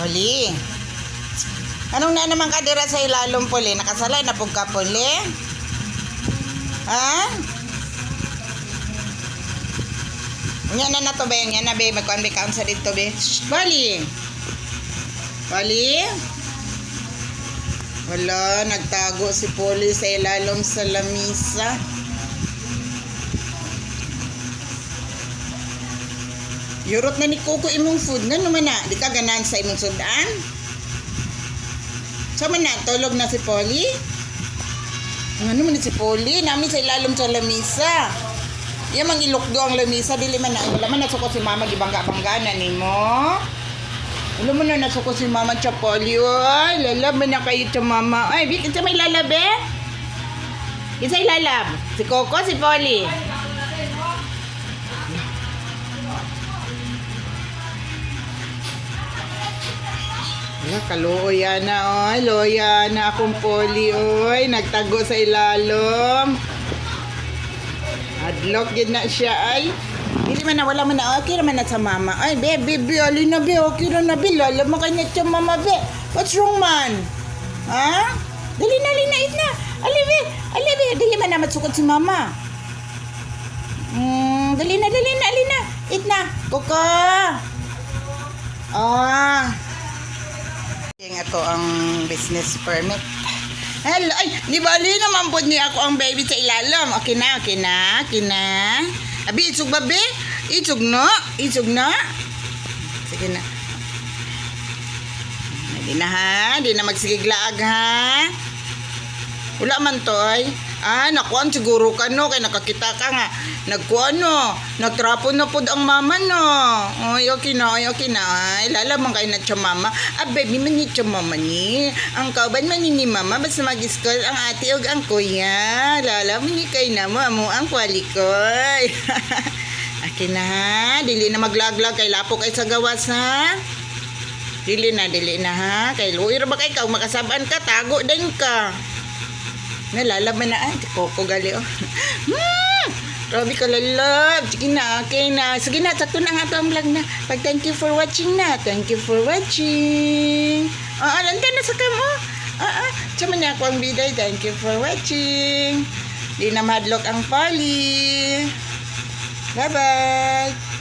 Huli. Anong na naman kadira sa ilalong puli? Nakasalay na pugka puli? Ha? Yan na to, be. Yan na, be. Magkuhan, be. Kaunsa dito, be. Shh, Bali. Bali. Wala, nagtago si Polly sa ilalong sa lamisa. Yurot na ni Coco imong food. Nga naman na. Di ka ganan sa imong sudan? Sama na, tulog na si Polly? Nga naman si Polly. Namin sa ilalong sa lamisa. Yan mang ilukdo ang lamisa. Dili man na. Wala man nasuko si mama. Gibangga-bangga na ni mo. Wala mo na nasuko si mama sa Polly. Ay, lalab na kayo sa mama. Ay, kita may lalab eh? Isa ilalab. Si Coco, si Polly. Wala, kaluoy na, oy. Loya na akong Polly, oy. Nagtago sa ilalom. Adlock yun na siya, ay. Hindi man na, wala man na. Okay naman na sa mama. Ay, be, alin na, be. Okay na, be. Lala mo kanya sa mama, be. What's wrong, man? Ha? Dali na, it na. Ali, be. Dali man na matsukot si mama. Dali na. It na. Kuko. Nga to ang business permit. Hello, ay, di bali naman po niya ako ang baby sa ilalim. Okay na. Abi, itsog ba, be? Itsog na. Sige na. Di na, ha? Di na magsigiglaag, ha? Wala man to, ay. Nakuan siguro ka, no? Kaya nakakita ka nga. Nagtrapo na po ang mama, no? Ay, okay na. Ay, lalaman kayo na siya, mama. Baby, manit siya, mama ni. Ang kauban man ni mama, basta mag-school ang ate o ang kuya. Lalaman ni kayo na mo ang kwalikoy. Okay na, ha? Dili na maglaglag kay lapo kayo sa gawas, ha? Dili na, ha? Kay luir ba kayo? Makasabaan ka, tago din ka. Nalalaman na, ay, Coco gali, oh. Grabe ka lalab. Sige na, okay na. Sige na, sakto na nga ito ang vlog na. Thank you for watching na. Thank you for watching. Alanda na sa kamo. Sama niya ako ang biday. Thank you for watching. Di na madlock ang Polly. Bye-bye.